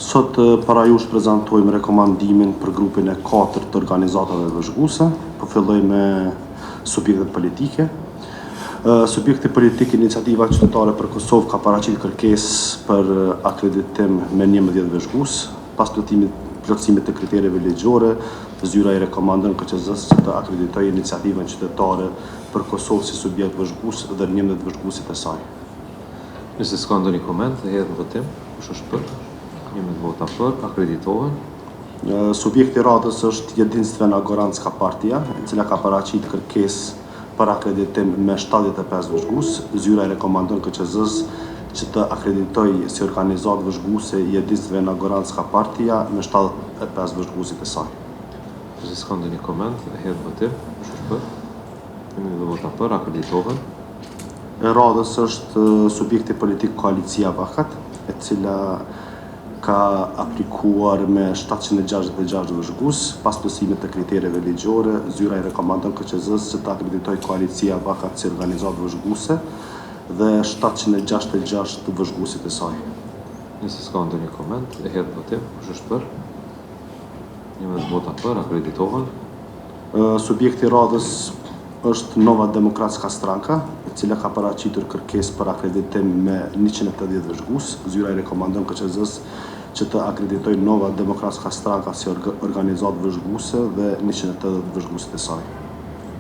Sot para jush prezentojmë rekomandimin për grupin e 4 të organizatave vëzhguese. Po filloj me subjektet politike. Subjekti politik Iniciativa Qytetare për Kosovë ka paraqit kërkesë për akreditim me 11 vëzhgues. Pas plotësimit të kriterjeve ligjore, zyra i rekomandon KQZ-s që të akreditojë Iniciativën Qytetare për Kosovë si subjekt vëzhgues dhe 11 vëzhguesit e saj. Nëse s'ka ndonjë koment, hedh në votim. Kush është për? 11 vota për, akreditohen. Subjekti radhës është Jedinstvena Goranska Partia, e cila ka paraqit kërkesë për akreditim me 75 vëzhgues. Zyra i rekomandon KQZ-s që të akreditojë si organizatë vëzhguese Jedinstvena Goranska Partia me 75 vëzhguesit e saj. Nëse s'ka ndonjë koment, hedh në votim. Kush është për? 11 vota për, akreditohen. E radhës është subjekti politik Koalicia Vakat, e cila ka aplikuar me 766 vëzhgues. Pas plotësimit të kriterjeve ligjore, zyra i rekomandon KQZ-s që të akreditojë Koalicia Vakat si organizatë vëzhguese dhe 766 të vëzhguesit e saj. Nëse s'ka ndonjë koment, hedh votim. Kush është për? 11 vota për, akreditohen. Subjekti radhës është Nova Demokratska Stranka, e cila ka paraqitur kërkesë për akreditim me 180 vëzhgues. Zyra i rekomandon KQZ-s që të akreditojë Nova Demokratska Stranka si organizatë vëzhguese dhe 180 vëzhguesit e saj.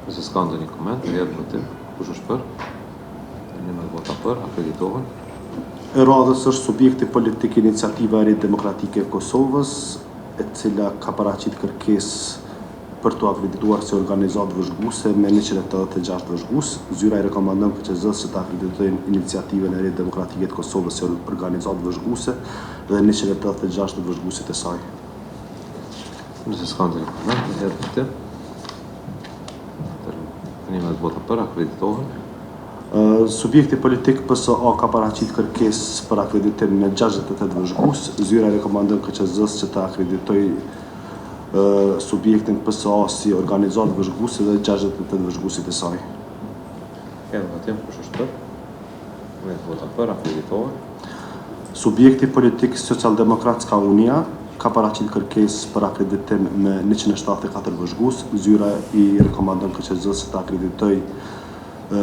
Nëse s'ka ndonjë koment, hedh votim. Kush është për? 11 vota për, akreditohen. E radhës është subjekti politik Iniciativa e Re Demokratike e Kosovës, e cila ka paraqit kërkesë për të akredituar si organizatë vëzhguese me 186 vëzhgues. Zyra i rekomandon KQZ-s që të akreditojnë Iniciativën e Re Demokratike të Kosovës si organizatë vëzhguese dhe 186 vëzhguesit e saj. Nëse s'ka ndonjë koment, hedh votim. 11 vota për, akreditohen. Subjekti politik PSA ka paraqit kërkesë për akreditim me 68 vëzhgues. Zyra i rekomandon KQZ-s që të akreditojë subjektin PSA si organizatë vëzhguese dhe 68 vëzhguesit e saj. Hedh votim. Kush është për? 11 vota për, akreditohen. Subjekti politik Socialdemokratska Unia ka paraqit kërkesë për akreditim me 174 vëzhgues. Zyra i rekomandon KQZ-s të akreditojë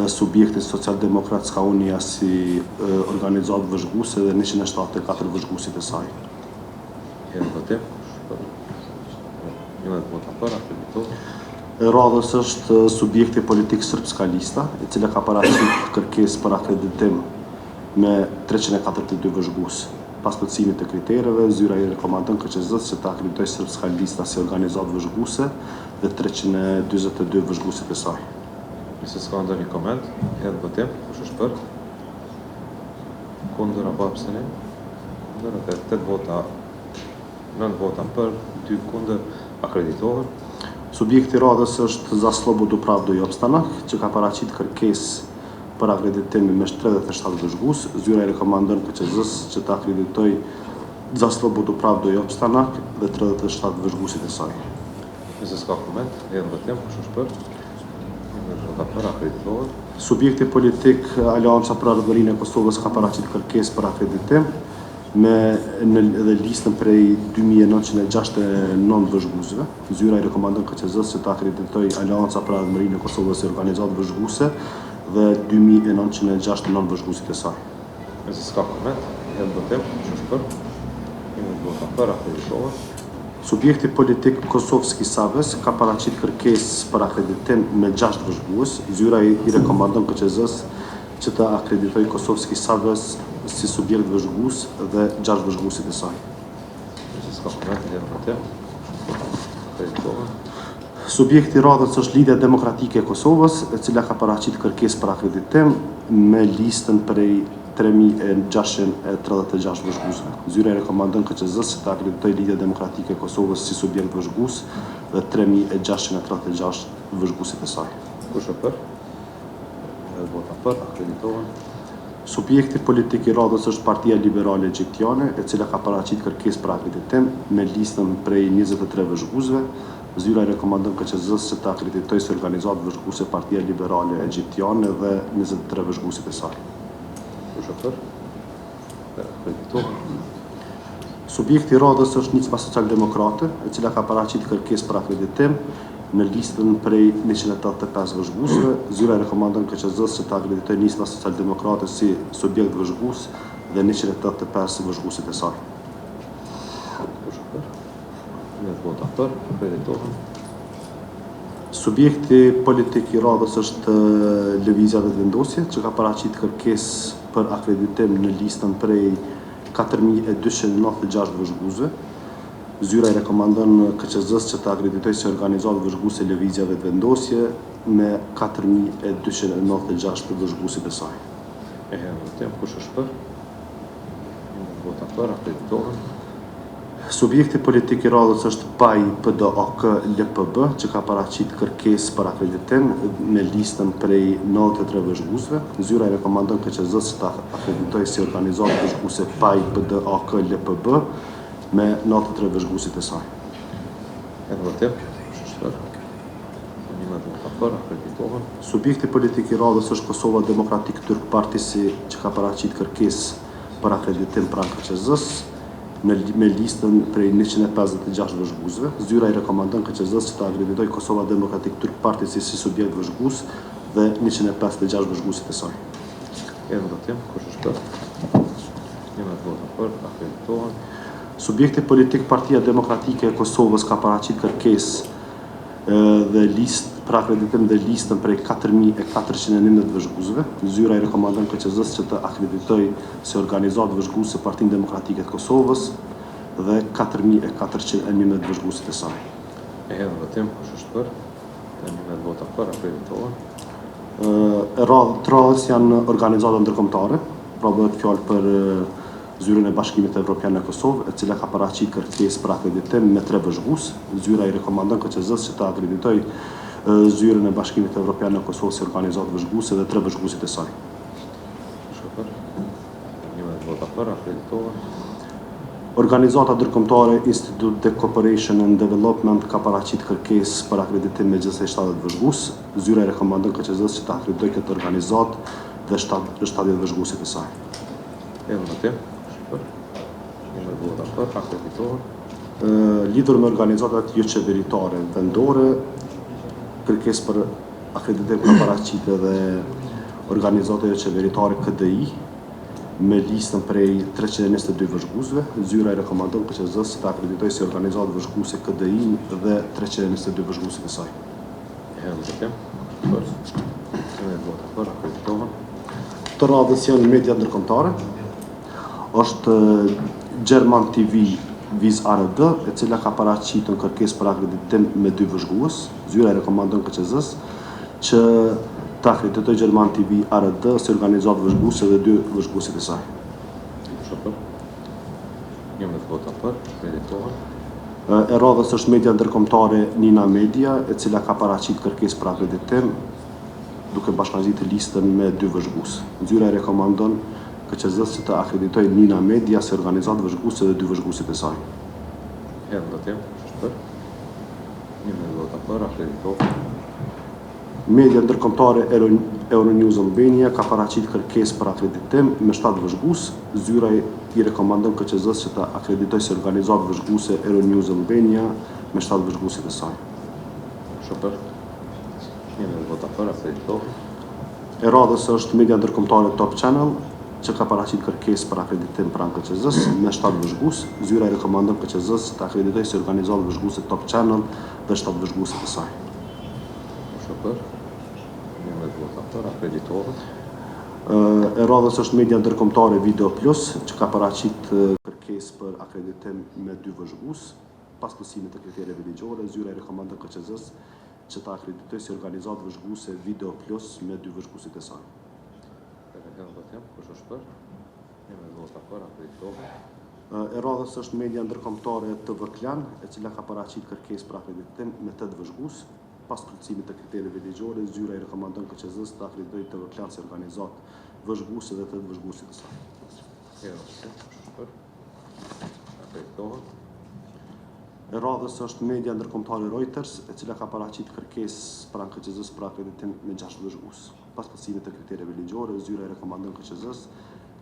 subjektin Socialdemokratska Unia si organizatë vëzhguese dhe 174 vëzhguesit e saj. Hedh votim. 11 vota për, akreditohen. Radhës është subjekti politik Srpska Lista, e cila ka paraqit kërkesë për akreditim me 342 vëzhgues. Pas plotësimit të kriterjeve, zyra i rekomandon KQZ-s që të akreditojë Srpska Lista si organizatë vëzhguese dhe 342 vëzhguesit e saj. Nëse s'ka ndonjë koment, hedh votim. Kush është për? Kundër apo abstenim? Kundër, 8 vota, 9 vota për, 2 kundër, akreditohen. Subjekti radhës është Zaslobo Dupravdo Jopstanak, që ka paraqit kërkesë për akreditim me 37 vëzhgues. Zyra i rekomandon KQZ-s që të akreditojë Zaslobo Dupravdo Jopstanak dhe 37 vëzhguesit e saj. Nëse s'ka koment, hedh votim. Kush është për? 11 vota për, akreditohen. Subjekti politik Aleanca për Ardhërinë e Kosovës ka paraqit kërkesë për akreditim dhe listën prej 2969 vëzhguesve. Zyra i rekomandon KQZ-s që të akreditojë Aleanca për Ardhërinë e Kosovës si organizatë vëzhguese dhe 2969 vëzhguesit e saj. Nëse s'ka koment, hedh votim. Kush është për? 11 vota për, akreditohen. Subjekti politik Kosovski Savez ka paraqit kërkesë për akreditim me 6 vëzhgues. Zyra i rekomandon KQZ-s që të akreditojë Kosovski Savez si subjekt vëzhgues dhe 6 vëzhguesit e saj. Nëse s'ka koment, hedh votim. Akreditohen. Subjekti radhës është Lidhja Demokratike e Kosovës, e cila ka paraqit kërkesë për akreditim me listën prej 3636 vëzhguesve. Zyra i rekomandon KQZ-s që të akreditojë Lidhja Demokratike e Kosovës si subjekt vëzhgues dhe 3636 vëzhguesit e saj. Kush është për? 11 vota për, akreditohen. Subjekti politik i radhës është Partia Liberale Egjiptiane, e cila ka paraqit kërkesë për akreditim me listën prej 23 vëzhguesve. Zyra i rekomandon KQZ-s që të akreditojë si organizatë vëzhguese Partia Liberale Egjiptiane dhe 23 vëzhguesit e saj. Kush është për? Akreditohen. Subjekti i radhës është Nisma Socialdemokrate, e cila ka paraqitur kërkesë për akreditim në listën prej 185 vëzhguesve. Zyra rekomandon KQZ-s që ta akreditojë Nisma Socialdemokrate si subjekt vëzhgues dhe 185 vëzhguesit e saj. Subjekti politik i radhës është Lëvizja dhe Vendosje, që ka paraqitur kërkesë për akreditim në listën prej 4296 vëzhguesve. Zyra i rekomandon KQZ-s që të akreditojë si organizatë vëzhguese Lëvizja dhe Vendosje me 4296 vëzhguesit e saj. Kush është për? Vota për, akreditohen. Subjekti politik i radhës është PAI PDAK LPB, që ka paraqitur kërkesë për akreditim në listën prej 93 vëzhguesve. Zyra i rekomandon KQZ-s që ta akreditojë si organizatë vëzhguese PAI PDAK LPB me 93 vëzhguesit e saj. Subjekti politik i radhës është Kosova Demokratik Turk Partisi, që ka paraqitur kërkesë për akreditim pranë KQZ-s me listën prej 156 vëzhguesve. Zyra i rekomandon KQZ-s që ta akreditojë Kosova Demokratik Turk Partisi si subjekt vëzhgues dhe 156 vëzhguesit e saj. Kush është për? Vota për, akreditohen. Subjekti politik Partia Demokratike e Kosovës ka paraqitur kërkesë dhe listë për akreditim dhe listën prej 4419 vëzhguesve. Zyra i rekomandon KQZ-s që të akreditojë si organizatë vëzhguese Partinë Demokratike të Kosovës dhe 4411 vëzhguesit e saj. Kush është për? Vota për, akreditohen. Radhës janë organizata ndërkombëtare, pra bëhet fjalë për Zyrën e Bashkimit Evropian në Kosovë, e cila ka paraqitur kërkesë për akreditim me 3 vëzhgues. Zyra i rekomandon KQZ-s që ta akreditojë Zyrën e Bashkimit Evropian në Kosovë si organizatë vëzhguese dhe 3 vëzhguesit e saj. Vota për, akreditohen. Organizata ndërkombëtare Institute de Cooperation and Development ka paraqitur kërkesë për akreditim me 70 vëzhgues. Zyra i rekomandon KQZ-s që ta akreditojë këtë organizatë dhe 70 vëzhguesit e saj. Vota për, akreditohen. Lidhur me organizatat jo qeveritare vendore, kërkesë për akreditim ka paraqitur edhe organizata jo qeveritare KDI me listën prej 322 vëzhguesve. Zyra i rekomandon KQZ-s që ta akreditojë si organizatë vëzhguese KDI dhe 322 vëzhguesit e saj. Vota për, akreditohen. Të radhës janë media ndërkombëtare, është German TV Viz ARD, e cila ka paraqitur kërkesë për akreditim me 2 vëzhgues. Zyra i rekomandon KQZ-s që ta akreditojë German TV ARD si organizatë vëzhguese dhe 2 vëzhguesit e saj. Vota për, akreditohen. E radhës është media ndërkombëtare Nina Media, e cila ka paraqitur kërkesë për akreditim duke bashkangjitur listën me 2 vëzhgues. Zyra i rekomandon KQZ-s që të akreditojë Nina Media si organizatë vëzhguese dhe 2 vëzhguesit e saj. Vota për, akreditohen. Media ndërkombëtare Euronews Albania ka paraqitur kërkesë për akreditim me 7 vëzhgues. Zyra i rekomandon KQZ-s që të akreditojë si organizatë vëzhguese Euronews Albania me 7 vëzhguesit e saj. Vota për, akreditohen. E radhës është media ndërkombëtare Top Channel, që ka paraqitur kërkesë për akreditim pranë KQZ-s me 7 vëzhgues. Zyra i rekomandon KQZ-s të akreditojë si organizatë vëzhguese Top Channel dhe 7 vëzhguesit e saj. Vota për, akreditohen. E radhës është media ndërkombëtare Video Plus, që ka paraqitur kërkesë për akreditim me 2 vëzhgues. Pas plotësimit të kriterjeve ligjore, zyra i rekomandon KQZ-s që ta akreditojë si organizatë vëzhguese Video Plus me 2 vëzhguesit e saj. Kush është për? Vota për, akreditohen. E radhës është media ndërkombëtare TV Klan, e cila ka paraqitur kërkesë për akreditim me 8 vëzhgues. Pas plotësimit të kriterjeve ligjore, zyra i rekomandon KQZ-s të akreditojë TV Klan si organizatë vëzhguese dhe 8 vëzhguesit e saj. Akreditohen. E radhës është media ndërkombëtare Reuters, e cila ka paraqitur kërkesë pranë KQZ-s për akreditim me 6 vëzhgues. Pas plotësimit të kriterjeve ligjore, zyra i rekomandon KQZ-s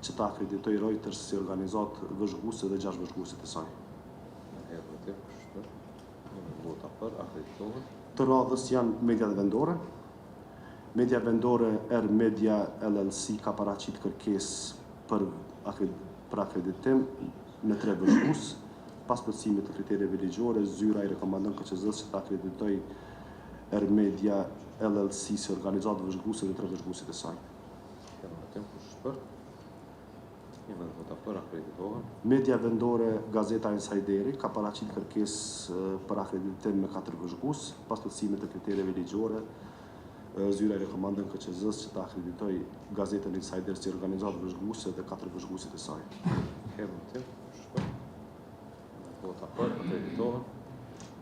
që ta akreditoj Reuters si organizatë vëzhguese dhe 6 vëzhguesit e saj. Votëm, kush është për? Një vota për, akreditohen. Të radhës janë mediat vendore. Media vendore Media LLC ka paraqit kërkesë për akreditim me 3 vëzhgues. Pas plotësimit të kriterjeve ligjore, zyra i rekomandon KQZ-s që ta akreditoj Media LLC si organizatë vëzhguese dhe 3 vëzhguesit e saj. Votëm, kush është për? Një vota për, akreditohen. Media vendore Gazeta Insideri ka paraqit kërkesë për akreditim me 4 vëzhgues. Pas plotësimit të kriterjeve ligjore, zyra i rekomandon KQZ-s që ta akreditoj Gazetën Insider si organizatë vëzhguese dhe 4 vëzhguesit e saj. Votëm, kush është për? Vota për, akreditohen.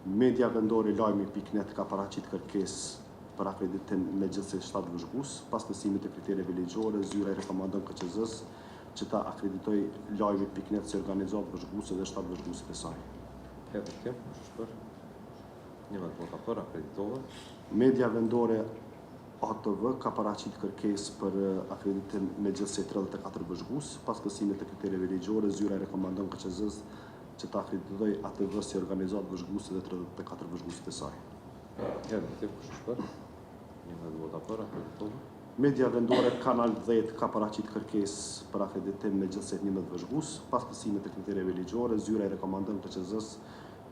Media vendore Lajmi.net ka paraqit kërkesë për akreditim me gjithsej 7 vëzhgues. Pas plotësimit të kriterjeve ligjore, zyra i rekomandon KQZ-s që ta akreditoj Lajmi.net si organizatë vëzhguese dhe 7 vëzhguesit e saj. Votëm, kush është për? Një vota për, akreditohen. Media vendore ATV ka paraqit kërkesë për akreditim me gjithsej 34 vëzhgues. Pas plotësimit të kriterjeve ligjore, zyra i rekomandon KQZ-s që ta akreditoj ATV si organizatë vëzhguese dhe 34 vëzhguesit e saj. Votëm, kush është për? Një vota për, akreditohen. Media vendore Kanal 10 ka paraqit kërkesë për akreditim me gjithsej 11 vëzhgues. Pas plotësimit të kriterjeve ligjore, zyra i rekomandon KQZ-s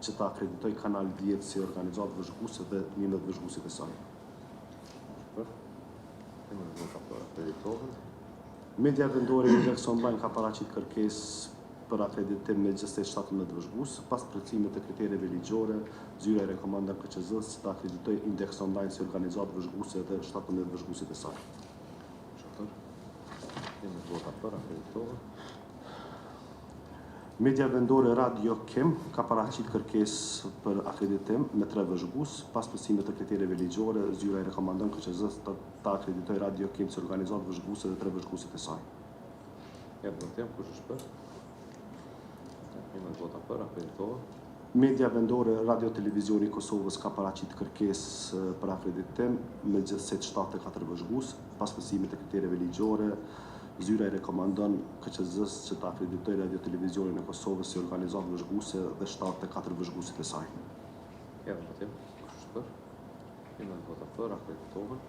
që ta akreditoj Kanal 10 si organizatë vëzhguese dhe 11 vëzhguesit e saj. Një vota për, akreditohen. Media vendore Index Online ka paraqit kërkesë për akreditim me gjithsej 17 vëzhgues. Pas plotësimit të kriterjeve ligjore, zyra i rekomandon KQZ-s që ta akreditoj Index Online si organizatë vëzhguese dhe 17 vëzhguesit e saj. Një vota për, akreditohen. Media vendore Radio Kim ka paraqit kërkesë për akreditim me 3 vëzhgues. Pas plotësimit të kriterjeve ligjore, zyra i rekomandon KQZ-s ta akreditoj Radio Kim si organizatë vëzhguese dhe 3 vëzhguesit e saj. Votëm, kush është për? Një vota për, akreditohen. Media vendore Radio Televizioni i Kosovës ka paraqit kërkesë për akreditim me gjithsej 74 vëzhgues. Pas plotësimit të kriterjeve ligjore, zyra i rekomandon KQZ-s që ta akreditoj Radio Televizionin e Kosovës si organizatë vëzhguese dhe 74 vëzhguesit e saj. Votëm, kush është për? Një vota për, akreditohen.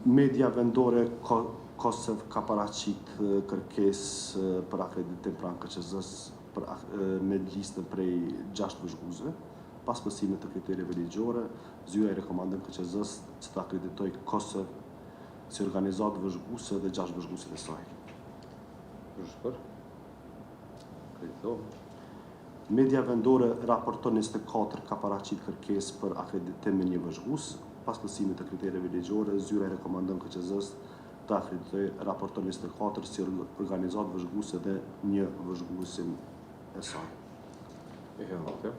Media vendore Kosov ka paraqit kërkesë për akreditim pranë KQZ-s me listën prej 6 vëzhguesve. Pas plotësimit të kriterjeve ligjore, zyra i rekomandon KQZ-s që ta akreditoj Kosov si organizatë vëzhguese dhe 6 vëzhguesit e saj. Kush është për? Akreditohen. Media vendore Raportor 24 ka paraqit kërkesë për akreditim me 1 vëzhgues. Pas plotësimit të kriterjeve ligjore, zyra i rekomandon KQZ-s ta akreditoj Raportor 24 si organizatë vëzhguese dhe 1 vëzhguesin e saj. Votëm.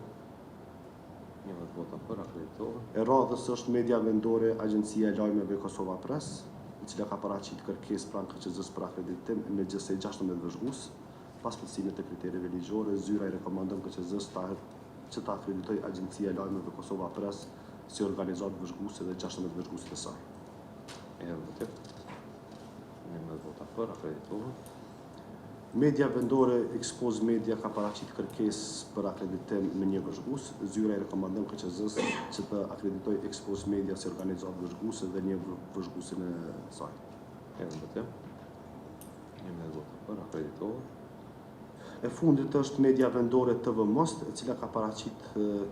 Një vota për, akreditohen. E radhës është media vendore Agjencia e Lajmeve Kosova Press, e cila ka paraqit kërkesë pranë KQZ-s për akreditim me gjithsej 16 vëzhgues. Pas plotësimit të kriterjeve ligjore, zyra i rekomandon KQZ-s që ta akreditoj Agjencia e Lajmeve Kosova Press si organizatë vëzhguese dhe 16 vëzhguesit e saj. Votëm. Një vota për, akreditohen. Media vendore Expose Media ka paraqit kërkesë për akreditim me 1 vëzhgues. Zyra i rekomandon KQZ-s që të akreditoj Expose Media si organizatë vëzhguese dhe 1 vëzhguesin e saj. Votëm. Një vota për, akreditohen. E fundit është media vendore TV Most, e cila ka paraqit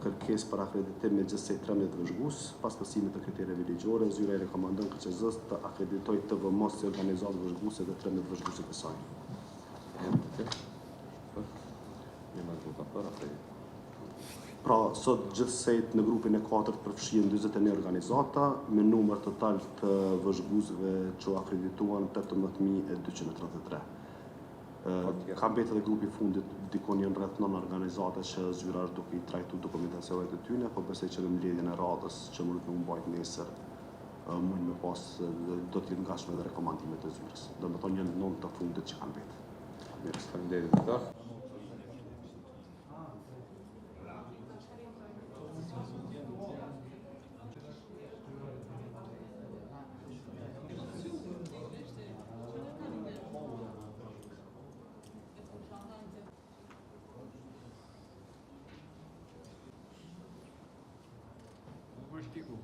kërkesë për akreditim me gjithsej 13 vëzhgues. Pas plotësimit të kriterjeve ligjore, zyra i rekomandon KQZ-s të akreditoj TV Most si organizatë vëzhguese dhe 13 vëzhguesit e saj. Një vota për, akreditohen. Pra, sot gjithsejt në grupin e 4 përfshihen 41 organizata me numër total të vëzhguesve që akredituan 18.233. Ka mbetë edhe grupi fundit, dikon janë rreth 9 organizata që zyra është duke i trajtu dokumentacionet e tyne, po besoj që në mbledhjen e radhës që mundet me mbajt nesër mund me pas do të jetë ngashme dhe rekomandimet e zyrës. Do me thonë janë 9 të fundit që kanë mbetë. Faleminderit për ta. politiku